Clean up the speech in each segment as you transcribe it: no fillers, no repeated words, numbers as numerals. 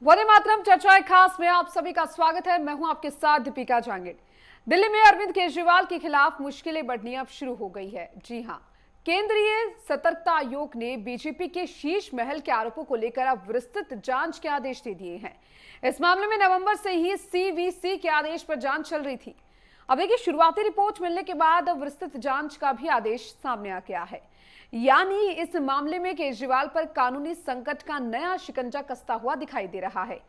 वंदे मातरम चर्चाएं खास में आप सभी का स्वागत है। मैं हूं आपके साथ दीपिका जांगिड। दिल्ली में अरविंद केजरीवाल के खिलाफ मुश्किलें बढ़नी अब शुरू हो गई है। जी हां, केंद्रीय सतर्कता आयोग ने बीजेपी के शीश महल के आरोपों को लेकर अब विस्तृत जांच के आदेश दे दिए हैं। इस मामले में नवंबर से ही सीवीसी के आदेश पर जांच चल रही थी। अब देखिए, शुरुआती रिपोर्ट मिलने के बाद अब विस्तृत जांच का भी आदेश सामने आ गया है। यानी इस मामले में केजरीवाल पर कानूनी संकट का नया शिकंजा कसता हुआ दिखाई दे रहा है।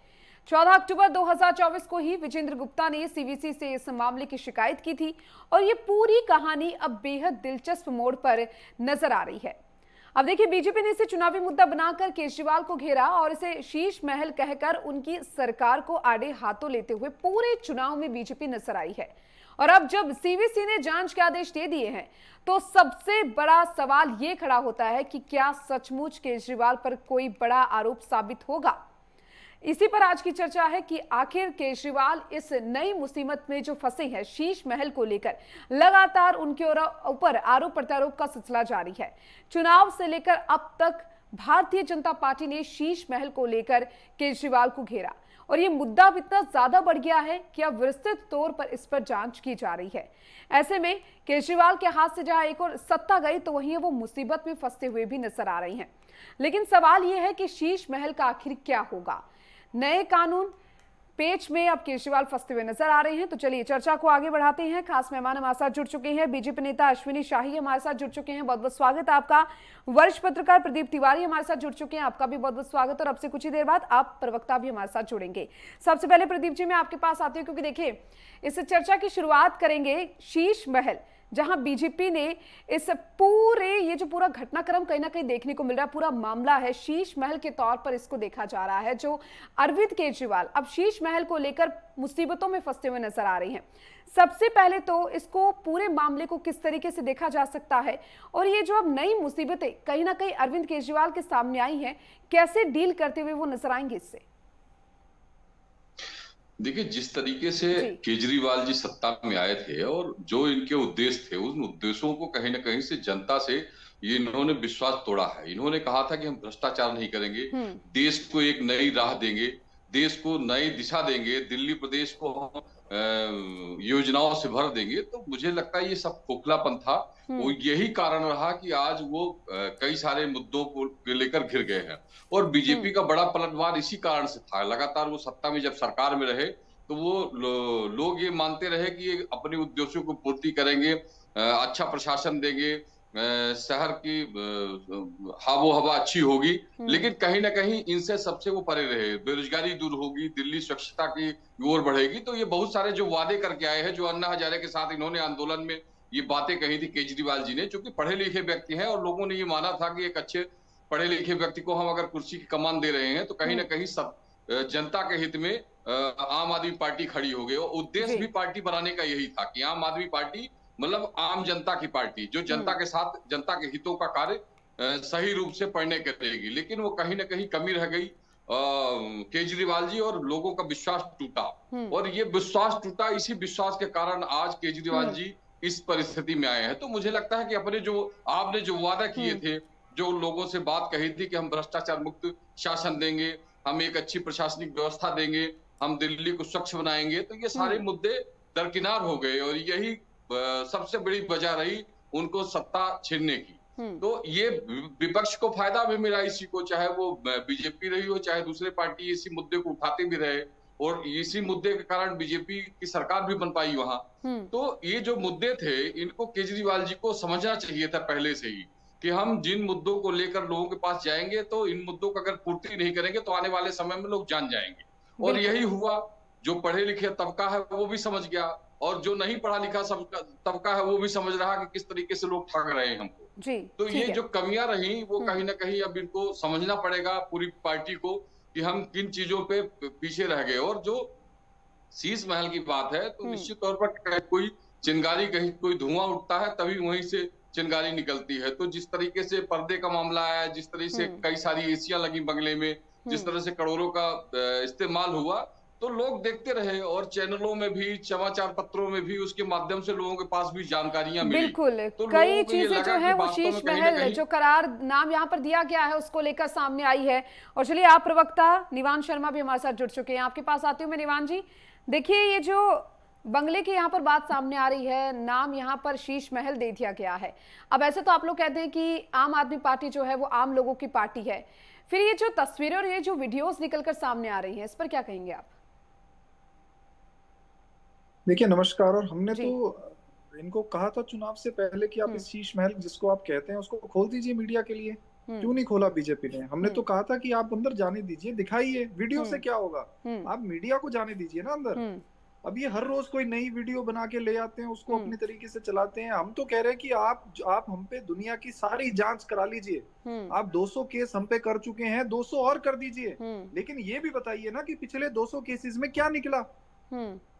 14 अक्टूबर 2024 को ही विजेंद्र गुप्ता ने सीवीसी से इस मामले की शिकायत की थी और ये पूरी कहानी अब बेहद दिलचस्प मोड़ पर नजर आ रही है। अब देखिए, बीजेपी ने इसे चुनावी मुद्दा बनाकर केजरीवाल को घेरा और इसे शीश महल कहकर उनकी सरकार को आड़े हाथों लेते हुए पूरे चुनाव में बीजेपी नजर आई है। और अब जब सीवीसी ने जांच के आदेश दे दिए हैं तो सबसे बड़ा सवाल यह खड़ा होता है कि क्या सचमुच केजरीवाल पर कोई बड़ा आरोप साबित होगा। इसी पर आज की चर्चा है कि आखिर केजरीवाल इस नई मुसीबत में जो फंसे हैं, शीश महल को लेकर लगातार उनके ऊपर आरोप प्रत्यारोप का सिलसिला जारी है। चुनाव से लेकर अब तक भारतीय जनता पार्टी ने शीश महल को लेकर केजरीवाल को घेरा और ये मुद्दा अब इतना ज्यादा बढ़ गया है कि अब विस्तृत तौर पर इस पर जांच की जा रही है। ऐसे में केजरीवाल के हाथ से जहां एक और सत्ता गई तो वहीं वो मुसीबत में फंसते हुए भी नजर आ रही हैं। लेकिन सवाल यह है कि शीश महल का आखिर क्या होगा। नए कानून पेच में अब केजरीवाल फंसते हुए नजर आ रहे हैं। तो चलिए चर्चा को आगे बढ़ाते हैं। खास मेहमान हमारे साथ जुड़ चुके हैं। बीजेपी नेता अश्विनी शाही हमारे साथ जुड़ चुके हैं, बहुत बहुत स्वागत है आपका। वरिष्ठ पत्रकार प्रदीप तिवारी हमारे साथ जुड़ चुके हैं, आपका भी बहुत बहुत स्वागत। और अब से कुछ ही देर बाद आप प्रवक्ता भी हमारे साथ जुड़ेंगे। सबसे पहले प्रदीप जी, मैं आपके पास आती हूँ क्योंकि देखिए, इस चर्चा की शुरुआत करेंगे शीश महल, जहां बीजेपी ने इस पूरे ये जो पूरा घटनाक्रम कहीं ना कहीं देखने को मिल रहा है, पूरा मामला है शीश महल के तौर पर इसको देखा जा रहा है। जो अरविंद केजरीवाल अब शीश महल को लेकर मुसीबतों में फंसते हुए नजर आ रही हैं। सबसे पहले तो इसको पूरे मामले को किस तरीके से देखा जा सकता है और ये जो अब नई मुसीबतें कहीं ना कहीं अरविंद केजरीवाल के सामने आई हैं, कैसे डील करते हुए वो नजर आएंगे इससे? देखिए, जिस तरीके से केजरीवाल जी सत्ता में आए थे और जो इनके उद्देश्य थे, उन उद्देश्यों को कहीं ना कहीं से जनता से ये इन्होंने विश्वास तोड़ा है। इन्होंने कहा था कि हम भ्रष्टाचार नहीं करेंगे, देश को एक नई राह देंगे, देश को नई दिशा देंगे, दिल्ली प्रदेश को हम योजनाओं से भर देंगे। तो मुझे लगता है ये सब खोखलापन था। वो यही कारण रहा कि आज वो कई सारे मुद्दों को लेकर घिर गए हैं। और बीजेपी का बड़ा पलटवार इसी कारण से था। लगातार वो सत्ता में जब सरकार में रहे तो वो लोग ये मानते रहे कि ये अपने उद्देश्यों को पूर्ति करेंगे, अच्छा प्रशासन देंगे, शहर की आबो हवा अच्छी होगी। लेकिन कहीं ना कहीं इनसे सबसे वो परे रहे। बेरोजगारी दूर होगी, दिल्ली स्वच्छता की ओर बढ़ेगी। तो ये बहुत सारे जो वादे करके आए हैं, जो अन्ना हजारे के साथ इन्होंने आंदोलन में ये बातें कही थी केजरीवाल जी ने, जो कि पढ़े लिखे व्यक्ति हैं और लोगों ने ये माना था कि एक अच्छे पढ़े लिखे व्यक्ति को हम अगर कुर्सी की कमान दे रहे हैं तो कहीं ना कहीं सब जनता के हित में आम आदमी पार्टी खड़ी हो गई। और उद्देश्य भी पार्टी बनाने का यही था कि आम आदमी पार्टी मतलब आम जनता की पार्टी, जो जनता के साथ जनता के हितों का कार्य सही रूप से पढ़ने करेगी। लेकिन वो कहीं ना कहीं कमी रह गई केजरीवाल जी, और लोगों का विश्वास टूटा। और ये विश्वास टूटा, इसी विश्वास के कारण आज केजरीवाल जी इस परिस्थिति में आए हैं। तो मुझे लगता है कि अपने जो आपने जो वादा किए थे, जो लोगों से बात कही थी कि हम भ्रष्टाचार मुक्त शासन देंगे, हम एक अच्छी प्रशासनिक व्यवस्था देंगे, हम दिल्ली को स्वच्छ बनाएंगे, तो ये सारे मुद्दे दरकिनार हो गए। और यही सबसे बड़ी वजह रही उनको सत्ता छीनने की। तो ये विपक्ष को फायदा भी मिला इसी को, चाहे वो बीजेपी रही हो चाहे दूसरे पार्टी इसी मुद्दे को उठाते भी रहे, और इसी मुद्दे के कारण बीजेपी की सरकार भी बन पाई वहां। तो ये जो मुद्दे थे, इनको केजरीवाल जी को समझना चाहिए था पहले से ही कि हम जिन मुद्दों को लेकर लोगों के पास जाएंगे तो इन मुद्दों को अगर पूर्ति नहीं करेंगे तो आने वाले समय में लोग जान जाएंगे। और यही हुआ। जो पढ़े लिखे तबका है वो भी समझ गया, और जो नहीं पढ़ा लिखा तबका है वो भी समझ रहा कि किस तरीके से लोग ठग रहे हैं हमको। तो ये जो कमियां रही वो कहीं ना कहीं अब इनको समझना पड़ेगा पूरी पार्टी को कि हम किन चीजों पे पीछे रह गए। और जो शीश महल की बात है तो निश्चित तौर पर कोई चिंगारी, कहीं कोई धुआं उठता है तभी वहीं से चिंगारी निकलती है। तो जिस तरीके से पर्दे का मामला है, जिस तरह से कई सारी एसियां लगी बंगले में, जिस तरह से करोड़ों का इस्तेमाल हुआ, तो लोग देखते रहे और चैनलों में भी, समाचार पत्रों में भी उसके माध्यम से लोगों के पास भी जानकारियां मिली। बिल्कुल, तो कई लोगों को ये चीजें जो लगा कि है वो वास्तव में शीश कहीं ना महल कहीं जो करार नाम यहाँ पर दिया गया है उसको लेकर सामने आई है। और चलिए, आप प्रवक्ता निवान शर्मा भी हमारे साथ जुड़ चुके हैं, आपके पास आती हूँ मैं। निवान जी, देखिए, ये जो बंगले की यहाँ पर बात सामने आ रही है, नाम यहाँ पर शीश महल दे दिया गया है। अब ऐसे तो आप लोग कहते हैं कि आम आदमी पार्टी जो है वो आम लोगों की पार्टी है, फिर ये जो तस्वीरें और ये जो वीडियोस निकलकर सामने आ रही हैं, इस पर क्या कहेंगे आप? देखिए नमस्कार। और हमने जी। तो इनको कहा था चुनाव से पहले कि आप इस शीश महल जिसको आप कहते हैं उसको खोल दीजिए मीडिया के लिए। क्यों नहीं खोला बीजेपी ने? हमने तो कहा था कि आप अंदर जाने दीजिए, दिखाइए, वीडियो से क्या होगा, आप मीडिया को जाने दीजिए ना अंदर। अब ये हर रोज कोई नई वीडियो बना के ले आते हैं, उसको अपनी तरीके से चलाते हैं। हम तो कह रहे हैं कि आप हम पे दुनिया की सारी जांच करा लीजिए। आप 200 केस हम पे कर चुके हैं, 200 और कर दीजिए, लेकिन ये भी बताइए ना कि पिछले 200 केसेस में क्या निकला।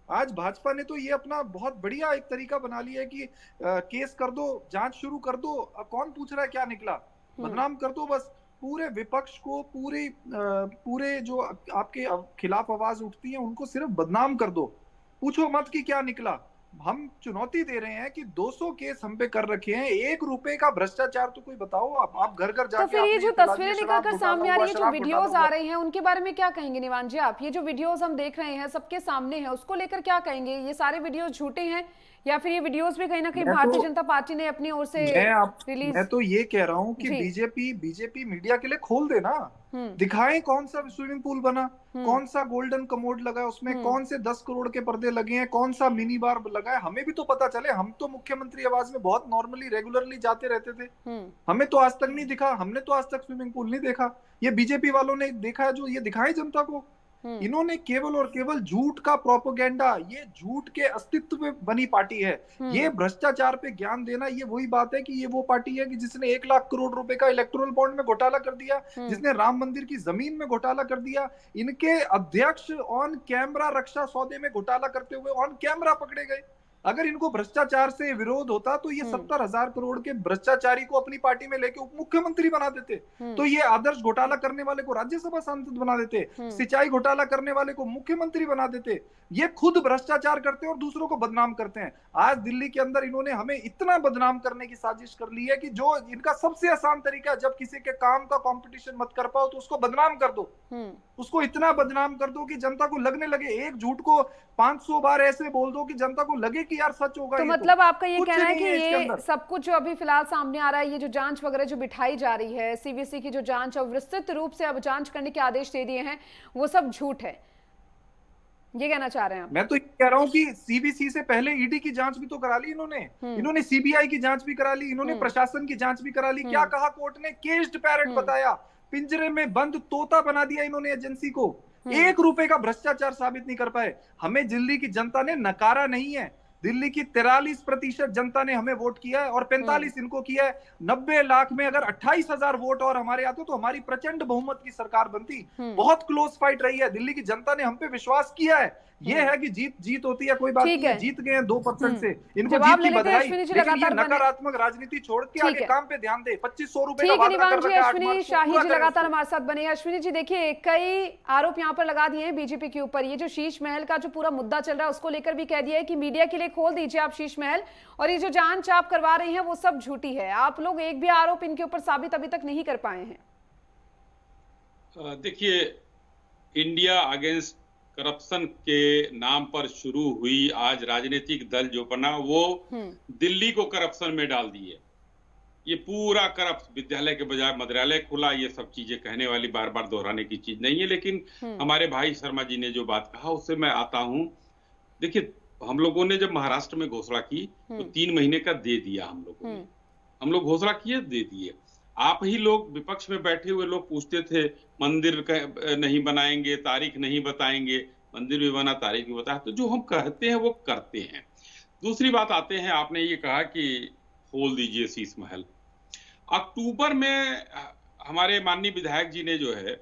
आज भाजपा ने तो ये अपना बहुत बढ़िया एक तरीका बना लिया है कि केस कर दो, जांच शुरू कर दो, अब कौन पूछ रहा है क्या निकला, बदनाम कर दो बस। पूरे विपक्ष को, पूरे जो आपके खिलाफ आवाज उठती है उनको सिर्फ बदनाम कर दो, पूछो मत कि क्या निकला। हम चुनौती दे रहे हैं कि 200 केस हम पे कर रखे हैं, 1 रुपए का भ्रष्टाचार तो कोई बताओ। आप घर घर जाके, तो फिर ये जो तस्वीरें निकलकर सामने आ रही है, जो वीडियोस आ रही हैं, उनके बारे में क्या कहेंगे निवान जी आप? ये जो वीडियोस हम देख रहे हैं सबके सामने है, उसको लेकर क्या कहेंगे? ये सारे वीडियोस झूठे हैं या फिर ये वीडियोस भी कहीं ना कहीं भारतीय जनता पार्टी ने अपनी ओर से रिलीज? मैं तो ये कह रहा हूँ कि बीजेपी मीडिया के लिए खोल दे ना, दिखाए कौन सा स्विमिंग पूल बना, कौन सा गोल्डन कमोड लगा उसमें, कौन से 10 करोड़ के पर्दे लगे हैं, कौन सा मिनी बार लगा है, हमें भी तो पता चले। हम तो मुख्यमंत्री आवास में बहुत नॉर्मली रेगुलरली जाते रहते थे, हमें तो आज तक नहीं दिखा, हमने तो आज तक स्विमिंग पूल नहीं देखा। ये बीजेपी वालों ने देखा है, जो ये दिखाए जनता को। इन्होंने केवल और केवल झूठ का प्रोपोगेंडा, ये झूठ के अस्तित्व में बनी पार्टी है। ये भ्रष्टाचार पे ज्ञान देना, ये वही बात है कि ये वो पार्टी है कि जिसने 1 लाख करोड़ रुपए का इलेक्टोरल बॉन्ड में घोटाला कर दिया, जिसने राम मंदिर की जमीन में घोटाला कर दिया। इनके अध्यक्ष ऑन कैमरा रक्षा सौदे में घोटाला करते हुए ऑन कैमरा पकड़े गए। अगर इनको भ्रष्टाचार से विरोध होता तो ये 70,000 करोड़ के भ्रष्टाचारी को अपनी पार्टी में लेके उप मुख्यमंत्री बना देते। तो ये आदर्श घोटाला करने वाले को राज्यसभा सांसद बना देते, सिंचाई घोटाला करने वाले को मुख्यमंत्री बना देते। ये खुद भ्रष्टाचार करते हैं और दूसरों को बदनाम करते हैं। आज दिल्ली के अंदर इन्होंने हमें इतना बदनाम करने की साजिश कर ली है कि जो इनका सबसे आसान तरीका है, जब किसी के काम का कंपटीशन मत कर पाओ तो उसको बदनाम कर दो। उसको इतना बदनाम कर दो कि जनता को लगने लगे, एक झूठ को 500 बार ऐसे बोल दो कि जनता को लगे कि यार सच होगा। तो मतलब आपका ये कहना है कि ये सब कुछ जो अभी फिलहाल सामने आ रहा है, ये जो जांच वगैरह जो बिठाई जा रही है, सीवीसी की जो जांच अब विस्तृत रूप से अब जांच करने के आदेश दे दिए हैं, वो सब झूठ है, ये कहना चाह रहे हैं आप? मैं तो ये कह रहा हूँ कि सीबीसी से पहले ईडी की जांच भी तो करा ली इन्होंने सीबीआई की जांच भी करा ली, इन्होंने प्रशासन की जांच भी करा ली। क्या कहा कोर्ट ने? केज्ड पैरेट बताया, पिंजरे में बंद तोता बना दिया इन्होंने एजेंसी को। 1 रुपए का भ्रष्टाचार साबित नहीं कर पाए। हमें दिल्ली की जनता ने नकारा नहीं है। दिल्ली की 43% जनता ने हमें वोट किया है और 45 इनको किया है। 90 लाख में अगर 28,000 वोट और हमारे आते तो हमारी प्रचंड बहुमत की सरकार बनती। बहुत क्लोज फाइट रही है। दिल्ली की जनता ने हम पे विश्वास किया है। ये है कि जीत होती है कोई बात नहीं है, जीत गए हैं 2% से, इनको जीत की बधाई। लेकिन ये नकारात्मक राजनीति छोड़ के आगे काम पे ध्यान दे। 2500 रुपए का वादा कर रखा है। अश्विनी शाही जी लगातार हमारे साथ बने। अश्विनी जी, देखिए, कई आरोप यहाँ पर लगा दिए हैं बीजेपी के ऊपर। ये जो शीश महल का जो पूरा मुद्दा चल रहा है उसको लेकर भी कह दिया है कि मीडिया के लिए खोल दीजिए आप शीश महल, और ये जो जांच आप करवा रही हैं वो सब झूठी है। आप लोग एक भी आरोप इनके ऊपर साबित अभी तक नहीं कर पाए हैं। देखिए, इंडिया अगेंस्ट करप्शन के नाम पर शुरू हुई आज राजनीतिक दल जो बना, वो दिल्ली को करप्शन में डाल दिए। ये पूरा करप्ट, विद्यालय के बजाय मद्यालय खुला, ये सब चीजें कहने वाली, बार बार दोहराने की चीज नहीं है। लेकिन हमारे भाई शर्मा जी ने जो बात कहा उससे मैं आता हूं। देखिए, हम लोगों ने जब महाराष्ट्र में घोषणा की तो 3 महीने का दे दिया हम लोगों ने। हम लोग घोषणा किए, दे दिए। आप ही लोग विपक्ष में बैठे हुए लोग पूछते थे मंदिर नहीं बनाएंगे, तारीख नहीं बताएंगे। मंदिर भी बना, तारीख भी बताया। तो जो हम कहते हैं वो करते हैं। दूसरी बात आते हैं, आपने ये कहा कि खोल दीजिए शीश महल। अक्टूबर में हमारे माननीय विधायक जी ने जो है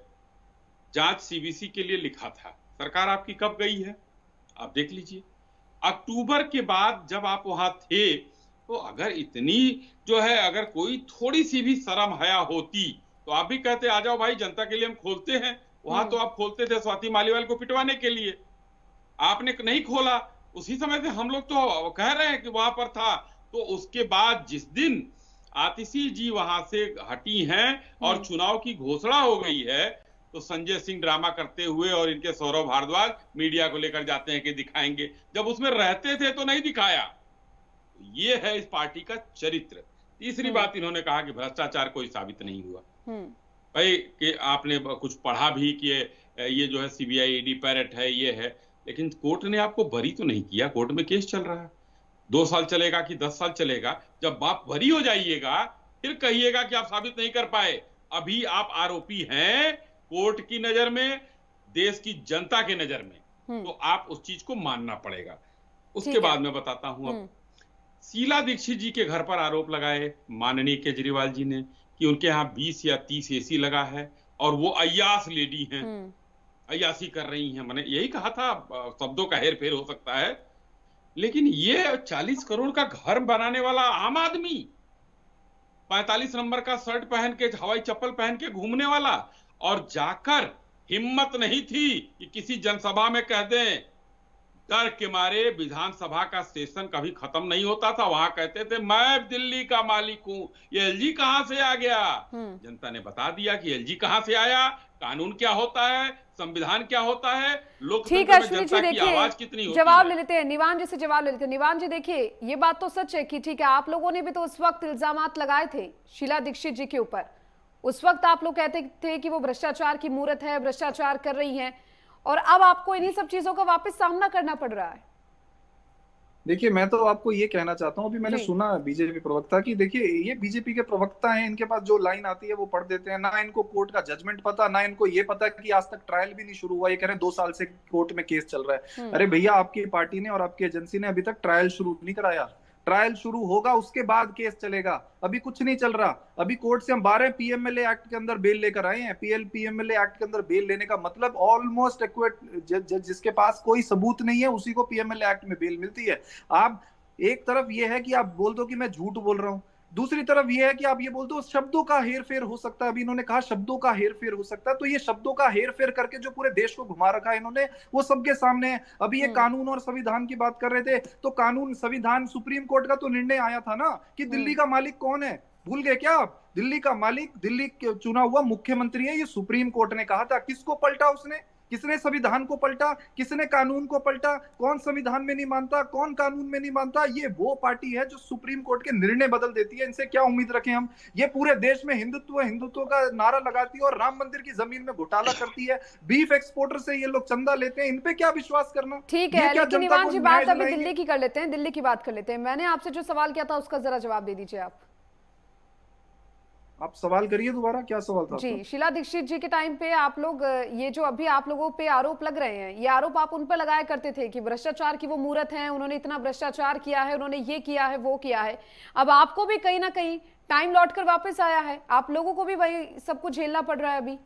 जांच सीबीसी के लिए लिखा था। सरकार आपकी कब गई है आप देख लीजिए। अक्टूबर के बाद जब आप वहां थे तो अगर इतनी जो है, अगर कोई थोड़ी सी भी शर्म हया होती तो आप भी कहते आ जाओ भाई, जनता के लिए हम खोलते हैं। वहां तो आप खोलते थे स्वाति मालीवाल को पिटवाने के लिए, आपने नहीं खोला, उसी समय से हम लोग तो कह रहे हैं कि वहां पर था। तो उसके बाद जिस दिन आतिशी जी वहां से हटी हैं और चुनाव की घोषणा हो गई है, तो संजय सिंह ड्रामा करते हुए और इनके सौरभ भारद्वाज मीडिया को लेकर जाते हैं कि दिखाएंगे, जब उसमें रहते थे तो नहीं दिखाया। ये है इस पार्टी का चरित्र। तीसरी बात इन्होंने कहा कि भ्रष्टाचार कोई साबित नहीं हुआ। भाई कि आपने कुछ पढ़ा भी कि ये जो है सीबीआई ईडी पैरेट है, ये है, लेकिन कोर्ट ने आपको बरी तो नहीं किया। कोर्ट में केस चल रहा है, 2 साल चलेगा कि 10 साल चलेगा। जब आप बरी हो जाइएगा फिर कहिएगा कि आप साबित नहीं कर पाए। अभी आप आरोपी हैं कोर्ट की नजर में, देश की जनता के नजर में, तो आप उस चीज को मानना पड़ेगा। उसके बाद मैं बताता हूं। अब शीला दीक्षित जी के घर पर आरोप लगाए माननीय केजरीवाल जी ने कि उनके यहाँ 20 या 30 एसी लगा है और वो अय्यास लेडी हैं, अय्यासी कर रही हैं। मैंने यही कहा था, शब्दों का हेर फेर हो सकता है, लेकिन ये 40 करोड़ का घर बनाने वाला आम आदमी, 45 नंबर का शर्ट पहन के, हवाई चप्पल पहन के घूमने वाला, और जाकर हिम्मत नहीं थी कि किसी जनसभा में कह दें। डर के मारे विधानसभा का सेशन कभी खत्म नहीं होता था, वहां कहते थे मैं दिल्ली का मालिक हूं, ये एलजी कहां से आ गया। जनता ने बता दिया कि एलजी कहां से आया, कानून क्या होता है, संविधान क्या होता है, लोकतंत्र में जनता की आवाज कितनी होती है। जवाब ले लेते हैं निवान जी से, जवाब ले लेते हैं। निवान जी देखिए, ये बात तो सच है कि ठीक है, आप लोगों ने भी तो उस वक्त इल्जामात लगाए थे शीला दीक्षित जी के ऊपर। उस वक्त आप लोग कहते थे कि वो भ्रष्टाचार की मूरत है, भ्रष्टाचार कर रही हैं, और अब आपको इन्हीं सब चीजों का वापस सामना करना पड़ रहा है। देखिए, मैं तो आपको ये कहना चाहता हूँ, अभी मैंने सुना बीजेपी प्रवक्ता की, देखिए ये बीजेपी के प्रवक्ता हैं, इनके पास जो लाइन आती है वो पढ़ देते हैं, ना इनको कोर्ट का जजमेंट पता, ना इनको ये पता कि आज तक ट्रायल भी नहीं शुरू हुआ। ये कह रहे हैं 2 साल से कोर्ट में केस चल रहा है। अरे भैया, आपकी पार्टी ने और आपकी एजेंसी ने अभी तक ट्रायल शुरू नहीं कराया। ट्रायल शुरू होगा उसके बाद केस चलेगा, अभी कुछ नहीं चल रहा। अभी कोर्ट से हम 12 पीएमएलए एक्ट के अंदर बेल लेकर आए हैं। पीएमएलए एक्ट के अंदर बेल लेने का मतलब ऑलमोस्ट एक्वेट, जिसके पास कोई सबूत नहीं है उसी को पीएमएलए एक्ट में बेल मिलती है। आप एक तरफ ये है कि आप बोल दो कि मैं झूठ बोल रहा हूं, दूसरी तरफ ये है कि आप ये बोल दो शब्दों का हेरफेर हो सकता है। अभी इन्होंने कहा शब्दों का हेरफेर हो सकता है, तो ये शब्दों का हेरफेर करके जो पूरे देश को घुमा रखा है इन्होंने, वो सबके सामने है। अभी ये कानून और संविधान की बात कर रहे थे, तो कानून संविधान सुप्रीम कोर्ट का तो निर्णय आया था ना कि दिल्ली का मालिक कौन है, भूल गए क्या आप? दिल्ली का मालिक दिल्ली चुना हुआ मुख्यमंत्री है, ये सुप्रीम कोर्ट ने कहा था। किसको पलटा उसने? किसने संविधान को पलटा, किसने कानून को पलटा? कौन संविधान में नहीं मानता, कौन कानून में नहीं मानता? ये वो पार्टी है जो सुप्रीम कोर्ट के निर्णय बदल देती है। इनसे क्या उम्मीद रखें हम? ये पूरे देश में हिंदुत्व हिंदुत्व का नारा लगाती है और राम मंदिर की जमीन में घोटाला करती है। बीफ एक्सपोर्टर से ये लोग चंदा लेते हैं, इन पे क्या विश्वास करना? ठीक है, लेकिन निवान जी बात अभी दिल्ली की कर लेते हैं, दिल्ली की बात कर लेते हैं। मैंने आपसे जो सवाल किया था उसका जरा जवाब दे दीजिए आप सवाल करिए दोबारा, क्या सवाल था? जी, शीला दीक्षित जी के टाइम पे आप लोग, ये जो अभी आप लोगों पे आरोप लग रहे हैं, ये आरोप आप उन पर लगाया करते थे कि भ्रष्टाचार की वो मूरत है, उन्होंने इतना भ्रष्टाचार किया है, उन्होंने ये किया है, वो किया है। अब आपको भी कहीं ना कहीं टाइम लौट कर वापस आया है, आप लोगों को भी वही सब कुछ झेलना पड़ रहा है अभी।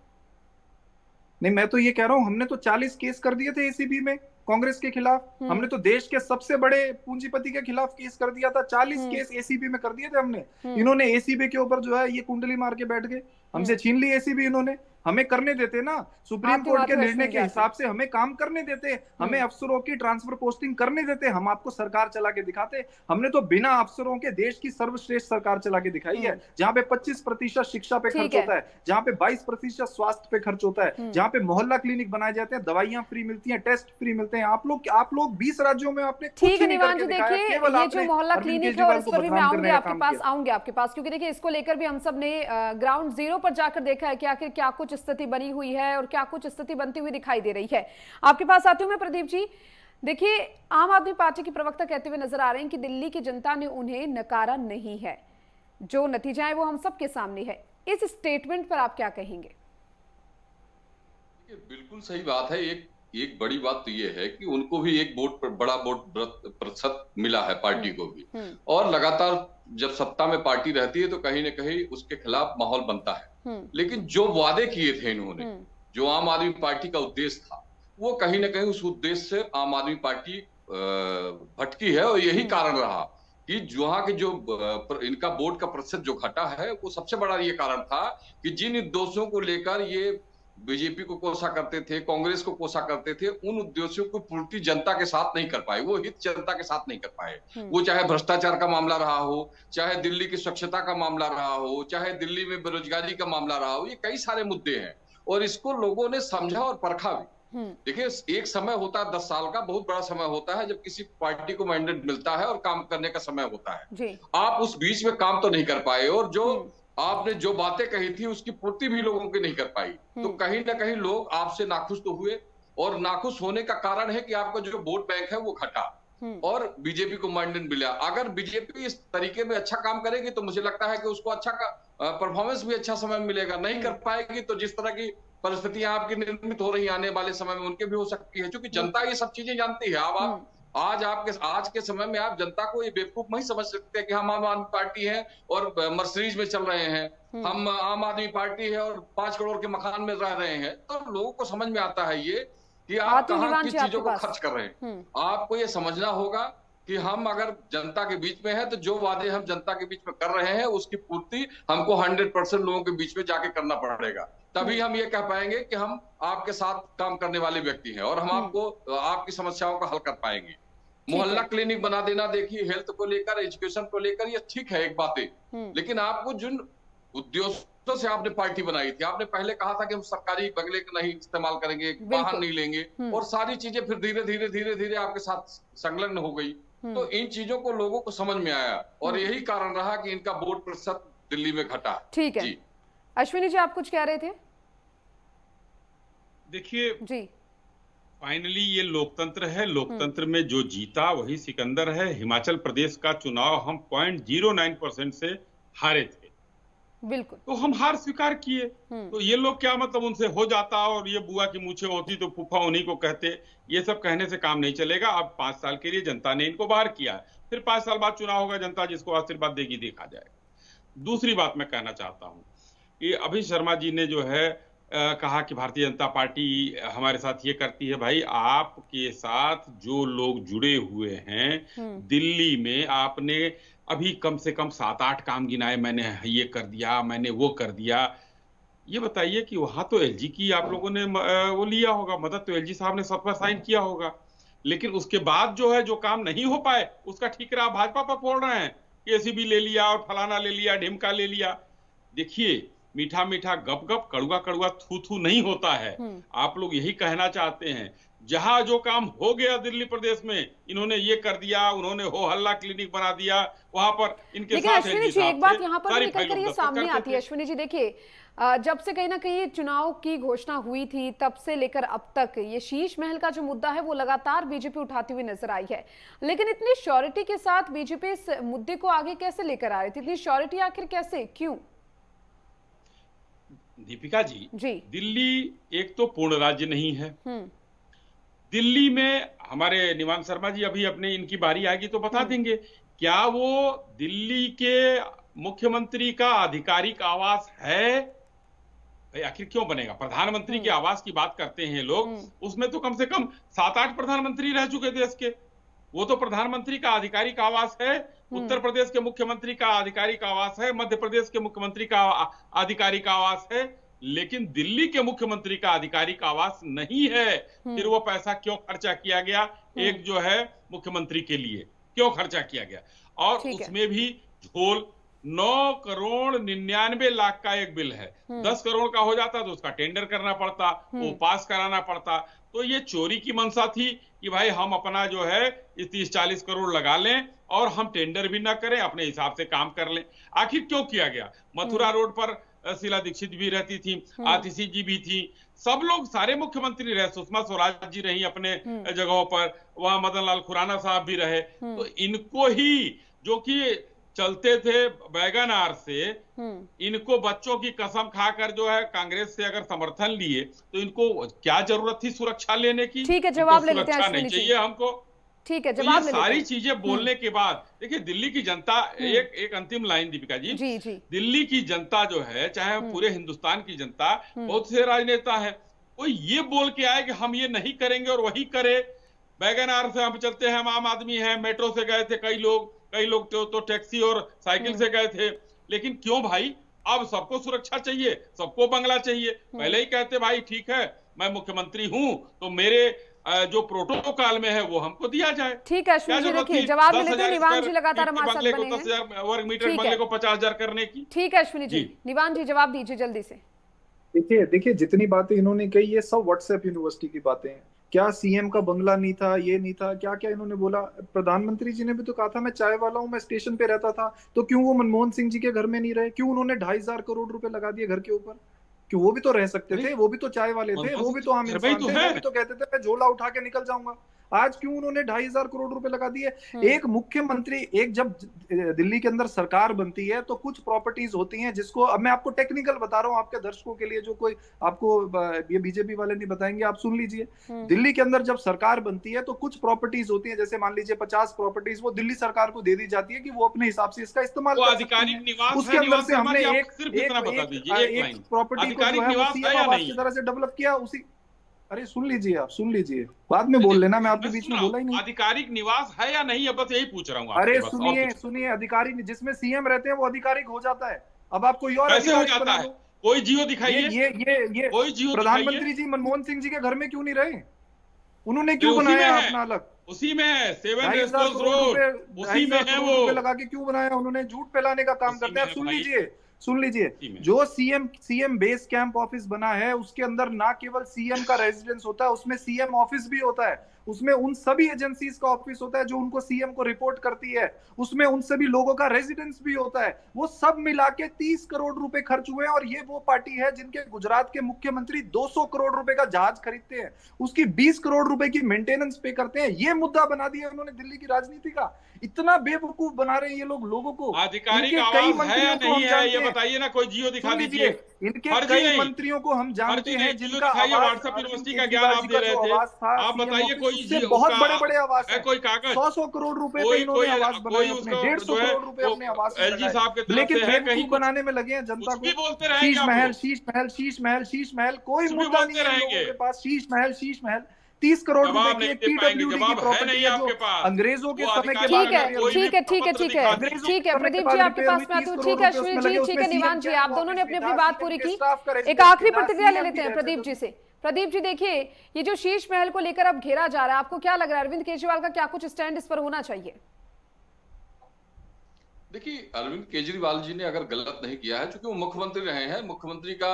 नहीं, मैं तो ये कह रहा हूं, हमने तो 40 केस कर दिए थे एसीबी में कांग्रेस के खिलाफ। हमने तो देश के सबसे बड़े पूंजीपति के खिलाफ केस कर दिया था, 40 केस एसीबी में कर दिए थे हमने। इन्होंने एसीबी के ऊपर जो है ये कुंडली मार के बैठ गए, हमसे छीन ली एसीबी इन्होंने। हमें करने देते ना, सुप्रीम कोर्ट के निर्णय के हिसाब से हमें काम करने देते, हमें अफसरों की ट्रांसफर पोस्टिंग करने देते, हम आपको सरकार चला के दिखाते। हमने तो बिना अफसरों के देश की सर्वश्रेष्ठ सरकार चला के दिखाई है, जहां पे 25% शिक्षा पे खर्च होता है, जहां पे 22% स्वास्थ्य पे खर्च होता है, जहां पे मोहल्ला क्लिनिक बनाए जाते हैं, दवाइयां फ्री मिलती हैं, टेस्ट फ्री मिलते हैं। आप लोग 20 राज्यों में आपने ठीक है निवान जी, देखिए ये जो मोहल्ला क्लिनिक है और इस पर भी मैं आऊंगी आपके पास, क्योंकि देखिए इसको लेकर भी हम सब ने ग्राउंड जीरो पर जाकर देखा है कि आखिर क्या कुछ स्थिति बनी हुई है और क्या कुछ स्थिति बनती हुई दिखाई दे रही है। आपके पास आती हूं मैं प्रदीप जी। देखिए, आम आदमी पार्टी की प्रवक्ता कहते हुए नजर आ रहे हैं कि दिल्ली की जनता ने उन्हें नकारा नहीं है, जो नतीजा है वो हम सबके सामने है। इस स्टेटमेंट पर आप क्या कहेंगे? बिल्कुल सही बात है। एक बड़ी बात तो ये है कि उनको भी एक वोट पर बड़ा वोट प्रतिशत मिला है, पार्टी को भी, और लगातार जब सत्ता में पार्टी रहती है तो कहीं ना कहीं उसके खिलाफ माहौल बनता है। लेकिन जो वादे किए थे इन्होंने, जो आम आदमी पार्टी का उद्देश्य था, वो कहीं ना कहीं उस उद्देश्य से आम आदमी पार्टी भटकी है। और यही कारण रहा कि वहां के जो इनका वोट का प्रतिशत जो घटा है, वो सबसे बड़ा ये कारण था कि जिन दोषों को लेकर ये बीजेपी को कोसा करते थे, कांग्रेस को कोसा करते थे, उन उद्देश्यों को पूर्ति जनता के साथ नहीं कर पाए, वो हित जनता के साथ नहीं कर पाए। वो चाहे भ्रष्टाचार का मामला रहा हो, चाहे दिल्ली की स्वच्छता का मामला रहा हो, चाहे दिल्ली में बेरोजगारी का मामला रहा हो, ये कई सारे मुद्दे हैं और इसको लोगों ने समझा और परखा भी। देखिए, एक समय होता है 10 साल का, बहुत बड़ा समय होता है जब किसी पार्टी को मैंडेट मिलता है और काम करने का समय होता है। आप उस बीच में काम तो नहीं कर पाए और जो आपने जो बातें कही थी उसकी पूर्ति भी लोगों की नहीं कर पाई, तो कहीं ना कहीं लोग आपसे नाखुश तो हुए और नाखुश होने का कारण है कि आपका जो वोट बैंक है वो घटा और बीजेपी को मैंडेट मिला। अगर बीजेपी इस तरीके में अच्छा काम करेगी तो मुझे लगता है कि उसको अच्छा परफॉर्मेंस भी अच्छा समय मिलेगा। नहीं कर पाएगी तो जिस तरह की परिस्थितियां आपकी निर्मित हो रही आने वाले समय में उनके भी हो सकती है, क्योंकि जनता ये सब चीजें जानती है। अब आप आज के समय में आप जनता को ये बेवकूफ नहीं समझ सकते कि हम आम आदमी पार्टी है और मर्सिडीज में चल रहे हैं, हम आम आदमी पार्टी है और 5 करोड़ के मकान में रह रहे हैं। तो लोगों को समझ में आता है ये कि आप कहाँ किस चीजों को खर्च कर रहे हैं। आपको ये समझना होगा कि हम अगर जनता के बीच में है तो जो वादे हम जनता के बीच में कर रहे हैं उसकी पूर्ति हमको 100% लोगों के बीच में जाके करना पड़ेगा, तभी हम ये कह पाएंगे कि हम आपके साथ काम करने वाले व्यक्ति हैं और हम आपको आपकी समस्याओं का हल कर पाएंगे। मोहल्ला क्लिनिक बना देना, देखिए हेल्थ को लेकर, एजुकेशन को लेकर, ये ठीक है एक बातें, लेकिन आपको जिन उद्देश्यों से आपने पार्टी बनाई थी, आपने पहले कहा था कि हम सरकारी बंगले का नहीं इस्तेमाल करेंगे, वाहन नहीं लेंगे और सारी चीजें फिर धीरे धीरे आपके साथ संलग्न हो गई। तो इन चीजों को लोगों को समझ में आया और यही कारण रहा कि इनका वोट प्रतिशत दिल्ली में घटा। ठीक है, अश्विनी जी आप कुछ कह रहे थे? देखिए जी, फाइनली ये लोकतंत्र है, लोकतंत्र में जो जीता वही सिकंदर है। हिमाचल प्रदेश का चुनाव हम 0.09% से हारे थे, बिल्कुल, तो हम हार स्वीकार किए। तो ये लोग क्या मतलब उनसे हो जाता और ये बुआ की मूछें होती तो फूफा उन्हीं को कहते, ये सब कहने से काम नहीं चलेगा। अब 5 साल के लिए जनता ने इनको बाहर किया, फिर 5 साल बाद चुनाव होगा, जनता जिसको आशीर्वाद देगी देखा जाएगा। दूसरी बात मैं कहना चाहता हूँ कि अभी शर्मा जी ने जो है कहा कि भारतीय जनता पार्टी हमारे साथ ये करती है। भाई आपके साथ जो लोग जुड़े हुए हैं दिल्ली में, आपने अभी कम से कम 7-8 काम गिनाए, मैंने ये कर दिया, मैंने वो कर दिया। ये बताइए कि वहां तो एलजी की आप लोगों ने वो लिया होगा मदद, तो एलजी साहब ने सब पर साइन किया होगा, लेकिन उसके बाद जो है जो काम नहीं हो पाए उसका ठीकरा भाजपा पर फोड़ रहे हैं। केसीबी ले लिया और फलाना ले लिया, ढिमका ले लिया। देखिए, मीठा मीठा गप गप, कड़ुआ कड़ुआ थू थू नहीं होता है। आप लोग यही कहना चाहते हैं, जहां जो काम हो गया दिल्ली प्रदेश में, इन्होंने ये कर दिया, उन्होंने हो हल्ला क्लिनिक बना दिया, वहां पर इनके साथ अश्विनी जी एक बात यहाँ पर निकल कर ये सामने आती है। अश्विनी जी देखिए, जब से कहीं ना कहीं चुनाव की घोषणा हुई थी तब से लेकर अब तक ये शीश महल का जो मुद्दा है वो लगातार बीजेपी उठाती हुई नजर आई है, लेकिन इतनी श्योरिटी के साथ बीजेपी इस मुद्दे को आगे कैसे लेकर आ रही थी? इतनी श्योरिटी आखिर कैसे, क्यों? दीपिका जी, दिल्ली एक तो पूर्ण राज्य नहीं है। दिल्ली में हमारे निवान शर्मा जी अभी अपने इनकी बारी आएगी तो बता देंगे, क्या वो दिल्ली के मुख्यमंत्री का आधिकारिक आवास है? आखिर क्यों बनेगा? प्रधानमंत्री के आवास की बात करते हैं लोग, उसमें तो कम से कम 7-8 प्रधानमंत्री रह चुके देश के, वो तो प्रधानमंत्री का आधिकारिक आवास है। उत्तर प्रदेश के मुख्यमंत्री का आधिकारिक आवास है, मध्य प्रदेश के मुख्यमंत्री का आधिकारिक आवास है, लेकिन दिल्ली के मुख्यमंत्री का आधिकारिक आवास नहीं है। फिर वो पैसा क्यों खर्चा किया गया? एक जो है मुख्यमंत्री के लिए क्यों खर्चा किया गया? और उसमें भी झोल 9 करोड़ 99 लाख का एक बिल है। 10 करोड़ का हो जाता तो उसका टेंडर करना पड़ता, वो पास कराना पड़ता। तो ये चोरी की मंशा थी कि भाई हम अपना जो है 30-40 करोड़ लगा लें और हम टेंडर भी ना करें, अपने हिसाब से काम कर लें। आखिर क्यों किया गया? मथुरा रोड पर शीला दीक्षित भी रहती थी, आतिशी जी भी थी, सब लोग सारे मुख्यमंत्री रहे, सुषमा स्वराज जी रही अपने जगहों पर, वहां मदन लाल खुराना साहब भी रहे। तो इनको ही जो कि चलते थे बैगनार से, इनको बच्चों की कसम खाकर जो है कांग्रेस से अगर समर्थन लिए तो इनको क्या जरूरत थी सुरक्षा लेने की? ठीक है, जवाब ले लेते हैं। नहीं चाहिए हमको, ठीक है, तो जवाब ये सारी चीजें बोलने के बाद देखिए दिल्ली की जनता, एक अंतिम लाइन दीपिका जी, दिल्ली की जनता जो है, चाहे पूरे हिंदुस्तान की जनता, बहुत से राजनेता है, कोई ये बोल के आए कि हम ये नहीं करेंगे और वही करे। बैगनार से हम चलते हैं, हम आम आदमी हैं, मेट्रो से गए थे कई लोग तो टैक्सी और साइकिल से गए थे, लेकिन क्यों भाई अब सबको सुरक्षा चाहिए, सबको बंगला चाहिए। पहले ही कहते भाई ठीक है मैं मुख्यमंत्री हूं तो मेरे जो प्रोटोकॉल में है वो हमको दिया जाए। ठीक है अश्विनी जी, देखिए जवाब ले लेते हैं। निवान जी लगातार हमारे साथ बने हैं। 10,000 वर्ग मीटर बंगले को 50,000 करने की। ठीक है अश्विनी जी, निवान जी जवाब दीजिए जल्दी से। देखिए जितनी बातें इन्होंने कही ये सब व्हाट्सएप यूनिवर्सिटी की बातें हैं। क्या सीएम का बंगला नहीं था, ये नहीं था, क्या क्या इन्होंने बोला। प्रधानमंत्री जी ने भी तो कहा था मैं चाय वाला हूँ, मैं स्टेशन पे रहता था। तो क्यों वो मनमोहन सिंह जी के घर में नहीं रहे? क्यों उन्होंने 2,500 करोड़ रुपए लगा दिए घर के ऊपर? क्यों? वो भी तो रह सकते थे, वो भी तो चाय वाले थे, वो भी तो आम इंसान थे, वो भी तो कहते थे मैं झोला उठा के निकल जाऊंगा। आज क्यों उन्होंने 2,500 करोड़ रुपए लगा दिए? एक मुख्यमंत्री, एक जब दिल्ली के अंदर सरकार बनती है तो कुछ प्रॉपर्टीज होती हैं जिसको, अब मैं आपको टेक्निकल बता रहा हूँ आपके दर्शकों के लिए, जो कोई आपको ये बीजेपी वाले नहीं बताएंगे, आप सुन लीजिए। दिल्ली के अंदर जब सरकार बनती है तो कुछ प्रॉपर्टीज होती है, जैसे मान लीजिए 50 प्रॉपर्टीज वो दिल्ली सरकार को दे दी जाती है कि वो अपने हिसाब से इसका इस्तेमाल कर सकती है। उसके अंदर से हमने एक प्रॉपर्टी को जो है वो सीएम आवास की तरह से डेवलप किया। उसी, अरे सुन लीजिए, आप सुन लीजिए, बाद में बोल लेना, मैं आपके बीच में बोला ही नहीं। आधिकारिक निवास है या नहीं, अब बस यही पूछ रहा हूँ। अरे सुनिए, अधिकारी जिसमें सीएम रहते हैं वो आधिकारिक हो जाता है। अब आप कोई और कैसे हो जाता है? कोई जियो दिखाइए। ये कोई जियो प्रधानमंत्री जी मनमोहन सिंह जी के घर में क्यों नहीं रहे? उन्होंने क्यों बनाया अपना अलग? उसी में है 7 रेसकोर्स रोड, उसी में है वो। लगा के क्यों बनाया? उन्होंने झूठ फैलाने का काम करते हैं। सुन लीजिए, जो सीएम बेस कैंप ऑफिस बना है उसके अंदर ना केवल सीएम का रेजिडेंस होता है, उसमें सीएम ऑफिस भी होता है। उसमें उन सभी एजेंसीज का ऑफिस होता है जो उनको सीएम को रिपोर्ट करती है। उसमें उन सभी लोगों का रेजिडेंस भी होता है। वो सब मिला के 30 करोड़ रुपए खर्च हुए हैं। और ये वो पार्टी है जिनके गुजरात के मुख्यमंत्री 200 करोड़ रुपए का जहाज खरीदते हैं, उसकी 20 करोड़ रुपए की मेंटेनेंस पे करते हैं। ये मुद्दा बना दिया उन्होंने दिल्ली की राजनीति का। इतना बेवकूफ बना रहे हैं ये लोग लोगों को। आधिकारिक आवाज है या नहीं है ये बताइए ना, कोई जियो दिखा दीजिए। इनके कई मंत्रियों को हम जानते हैं जिनका व्हाट्सएप यूनिवर्सिसिटी का ज्ञान आप दे रहे थे। आप बताइए कोई जियो, बहुत बड़े बड़े आवास है, कोई कागज 100 करोड़ रुपए पे इन्होंने आवास बनाए अपने, 150 करोड़ रुपए अपने आवास में एलजी साहब के, लेकिन बेवकूफ बनाने में लगे हैं जनता को। बोलते रहेंगे शीश महल, शीश महल, शीश महल, शीश महल, कोई मुद्दा नहीं है लोगों के पास। शीश महल, शीश महल 30 करोड़ रुपए की एक पीडब्ल्यूडी की प्रॉपर्टी है जो अंग्रेजों के समय के बाद। ठीक है प्रदीप जी आपके पास में आती हूँ। ठीक है अश्विनी जी, ठीक है निवान जी, आप दोनों ने अपनी अपनी बात पूरी की। एक आखिरी प्रतिक्रिया ले लेते हैं प्रदीप जी से। प्रदीप जी देखिए, ये जो शीश महल को लेकर अब घेरा जा रहा है, आपको क्या लग रहा है अरविंद केजरीवाल का क्या कुछ स्टैंड इस पर होना चाहिए? देखिए, अरविंद केजरीवाल जी ने अगर गलत नहीं किया है, क्योंकि वो मुख्यमंत्री रहे हैं, मुख्यमंत्री का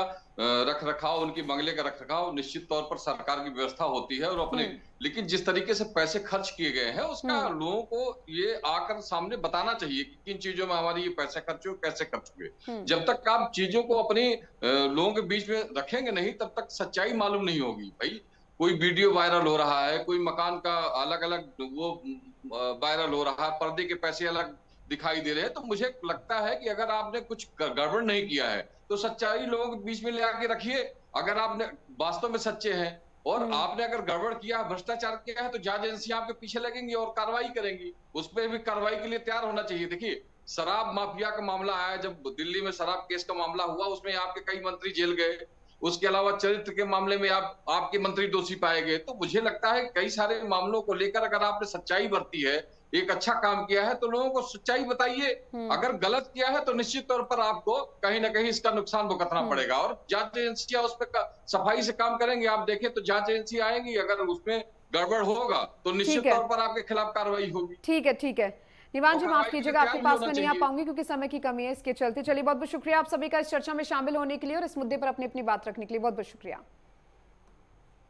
रख रखाव, उनकी बंगले का रख रखाव निश्चित तौर पर सरकार की व्यवस्था होती है और अपने, लेकिन जिस तरीके से पैसे खर्च किए गए हैं उसका लोगों को ये आकर सामने बताना चाहिए कि किन चीजों में हमारे ये पैसे खर्च हुए, कैसे खर्च हुए। जब तक आप चीजों को अपनी लोगों के बीच में रखेंगे नहीं, तब तक सच्चाई मालूम नहीं होगी। भाई कोई वीडियो वायरल हो रहा है, कोई मकान का अलग अलग वो वायरल हो रहा है, पर्दे के पैसे अलग दिखाई दे रहे हैं, तो मुझे लगता है कि अगर आपने कुछ गड़बड़ नहीं किया है तो सच्चाई लोगों के बीच में ले आके रखिए। अगर आपने वास्तव में सच्चे हैं और आपने अगर गड़बड़ किया, भ्रष्टाचार किया है, तो जांच एजेंसियां आपके पीछे लगेंगी और कार्रवाई करेंगी। उस पर भी कार्रवाई के लिए तैयार होना चाहिए। देखिए, शराब माफिया का मामला आया, जब दिल्ली में शराब केस का मामला हुआ, उसमें आपके कई मंत्री जेल गए। उसके अलावा चरित्र के मामले में आपके मंत्री दोषी पाए गए। तो मुझे लगता है कई सारे मामलों को लेकर अगर आपने सच्चाई बरती है, एक अच्छा काम किया है, तो लोगों को सच्चाई बताइए। अगर गलत किया है तो निश्चित तौर पर आपको कहीं ना कहीं इसका नुकसान भुगतना पड़ेगा और जांच एजेंसियां उस पर सफाई से काम करेंगे। आप देखें तो जांच एजेंसी आएंगी, अगर उसमें गड़बड़ होगा तो निश्चित तौर पर आपके खिलाफ कार्रवाई होगी। ठीक है निवान जी, माफ कीजिएगा आपके पास में नहीं आ पाऊंगी क्योंकि समय की कमी है, इसके चलते। चलिए बहुत बहुत शुक्रिया आप सभी का इस चर्चा में शामिल होने के लिए और इस मुद्दे पर अपनी अपनी बात रखने के लिए बहुत बहुत शुक्रिया।